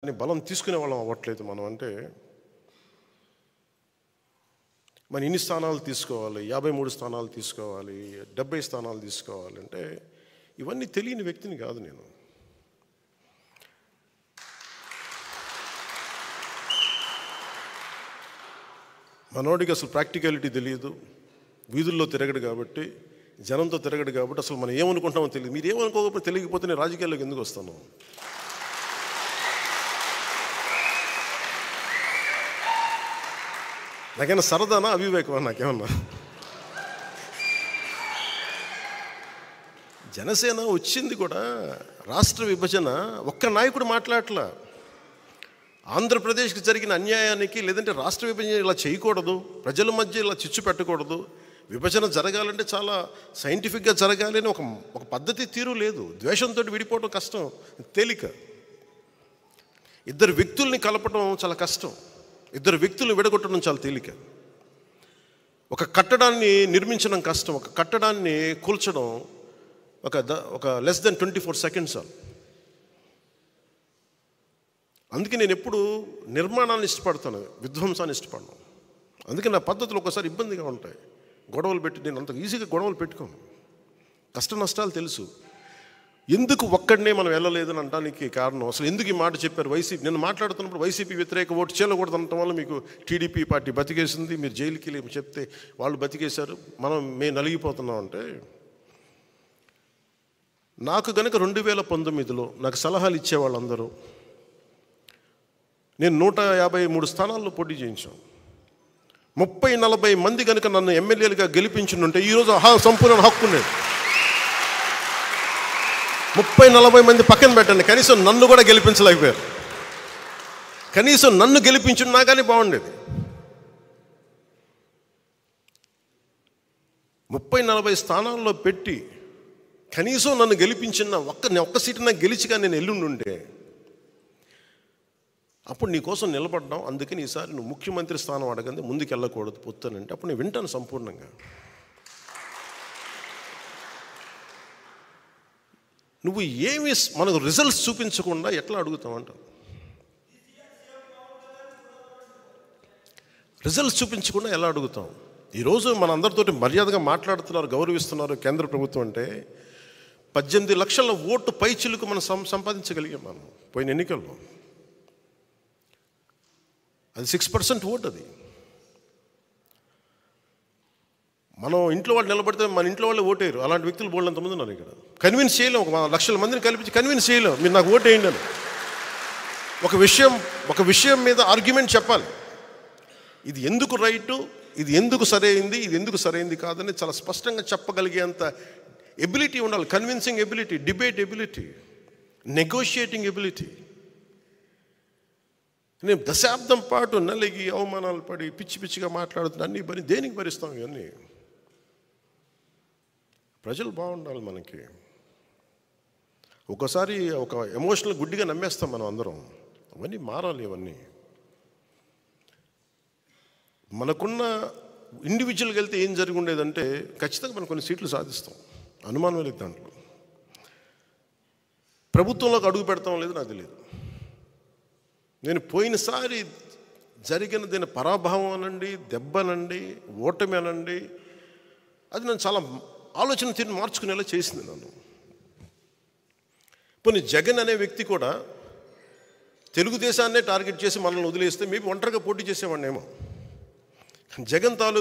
అని బలం తీసుకునే వాళ్ళం అవ్వట్లేదు మనం. అంటే మన ఇన్ని స్థానాలు తీసుకోవాలి, 53 స్థానాలు తీసుకోవాలి, 70 స్థానాలు తీసుకోవాలి అంటే ఇవన్నీ తెలియని వ్యక్తిని కాదు నేను. మనోడికి అసలు ప్రాక్టికాలిటీ తెలియదు, వీధుల్లో తిరగడు కాబట్టి, జనంతో తిరగడు కాబట్టి అసలు మనం ఏమనుకుంటామో తెలియదు. మీరు ఏమనుకోకపోతే తెలియకపోతే నేను రాజకీయాల్లోకి ఎందుకు వస్తాను? నాకేమన్నా సరదానా అవివేకమా? నాకేమన్నా జనసేన వచ్చింది కూడా రాష్ట్ర విభజన ఒక్క నాయకుడు మాట్లాడట్లా. ఆంధ్రప్రదేశ్కి జరిగిన అన్యాయానికి, లేదంటే రాష్ట్ర విభజన ఇలా చేయకూడదు, ప్రజల మధ్య ఇలా చిచ్చు పెట్టకూడదు, విభజన జరగాలంటే చాలా సైంటిఫిక్గా జరగాలి అని ఒక పద్ధతి తీరు లేదు. ద్వేషంతో విడిపోవడం కష్టం, తేలిక. ఇద్దరు వ్యక్తుల్ని కలపడం చాలా కష్టం, ఇద్దరు వ్యక్తులను విడగొట్టడం చాలా తేలిక. ఒక కట్టడాన్ని నిర్మించడం కష్టం, ఒక కట్టడాన్ని కూల్చడం ఒక లెస్ దెన్ 24 సెకండ్స్ చాలు. అందుకే నేను ఎప్పుడు నిర్మాణాన్ని ఇష్టపడతాను, విధ్వంసాన్ని ఇష్టపడను. అందుకే నా పద్ధతులు ఒకసారి ఇబ్బందిగా ఉంటాయి. గొడవలు పెట్టి నేను అంత ఈజీగా గొడవలు పెట్టుకోను. కష్ట నష్టాలు తెలుసు. ఎందుకు ఒక్కడనే మనం వెళ్ళలేదని అనడానికి కారణం, అసలు ఎందుకు ఈ మాట చెప్పారు? వైసీపీ, నేను మాట్లాడుతున్నప్పుడు వైసీపీ వ్యతిరేక ఓటు చేయకూడదు అనటం వల్ల మీకు టీడీపీ పార్టీ బతికేసింది, మీరు జైలుకి వెళ్ళి చెప్తే వాళ్ళు బతికేశారు, మేము నలిగిపోతున్నాం. అంటే నాకు కనుక 2019లో నాకు సలహాలు ఇచ్చేవాళ్ళందరూ, నేను 153 స్థానాల్లో పోటీ చేయించాం. 30-40 మంది కనుక నన్ను ఎమ్మెల్యేలుగా గెలిపించుంటే ఈరోజు సంపూర్ణ హక్కు ఉండేది. 30-40 మంది పక్కన పెట్టండి, కనీసం నన్ను కూడా గెలిపించలేకపోయారు. కనీసం నన్ను గెలిపించున్నా కానీ బాగుండేది. 30-40 స్థానాల్లో పెట్టి కనీసం నన్ను గెలిపించిన ఒక్క సీటు నాకు గెలిచిగా నేను ఎల్లుండుంటే అప్పుడు నీకోసం నిలబడ్డాం, అందుకని ఈసారి నువ్వు ముఖ్యమంత్రి స్థానం అడగండి, ముందుకు వెళ్ళకూడదు పొత్తానంటే అప్పుడు నేను వింటాను సంపూర్ణంగా. నువ్వు ఏమి మనకు రిజల్ట్స్ చూపించకుండా ఎట్లా అడుగుతావంట? రిజల్ట్స్ చూపించకుండా ఎలా అడుగుతాం? ఈరోజు మనందరితోటి మర్యాదగా మాట్లాడుతున్నారు, గౌరవిస్తున్నారు కేంద్ర ప్రభుత్వం అంటే 18 లక్షల ఓటు పైచిలుకు మనం సంపాదించగలిగాం మనం పోయిన ఎన్నికల్లో. అది 6% ఓటు. అది మనం ఇంట్లో వాళ్ళు నిలబడితే మన ఇంట్లో వాళ్ళే ఓటేయరు. అలాంటి వ్యక్తులు బోల్డంతమంది ఉన్నారు ఇక్కడ. కన్విన్స్ చేయలేం, 1 లక్షల మందిని కల్పించి కన్విన్స్ చేయలేం మీరు నాకు ఓటు వేయండి అని. ఒక విషయం మీద ఆర్గ్యుమెంట్ చెప్పాలి. ఇది ఎందుకు రైటు, ఇది ఎందుకు సరైంది, ఇది ఎందుకు సరైంది కాదని చాలా స్పష్టంగా చెప్పగలిగేంత ఎబిలిటీ ఉండాలి. Convincing ability, debate ability, negotiating ability. నేను దశాబ్దం పాటు నలిగి అవమానాలు పడి పిచ్చి పిచ్చిగా మాట్లాడుతున్నా, అన్నీ దేనికి భరిస్తాం? ఇవన్నీ ప్రజలు బాగుండాలి మనకి. ఒకసారి ఒక ఎమోషనల్ గుడ్డిగా నమ్మేస్తాం మనం అందరం. అవన్నీ మారాలి. ఇవన్నీ మనకున్న ఇండివిజువల్గా వెళ్తే ఏం జరిగి ఉండేదంటే ఖచ్చితంగా మనం కొన్ని సీట్లు సాధిస్తాం, అనుమానం లేదు దాంట్లో. ప్రభుత్వంలోకి అడుగు పెడతాం లేదు నాకు తెలియదు. నేను పోయినసారి జరిగిన దీని పరాభవం అనండి, దెబ్బనండి, ఓటమి అనండి, అది నన్ను చాలా ఆలోచన తీరుని మార్చుకునేలా చేసింది నన్ను. పోనీ జగన్ అనే వ్యక్తి కూడా తెలుగుదేశాన్నే టార్గెట్ చేసి మనల్ని వదిలేస్తే మేబీ ఒంటరిగా పోటీ చేసేవాడినేమో. జగన్ తాలూకు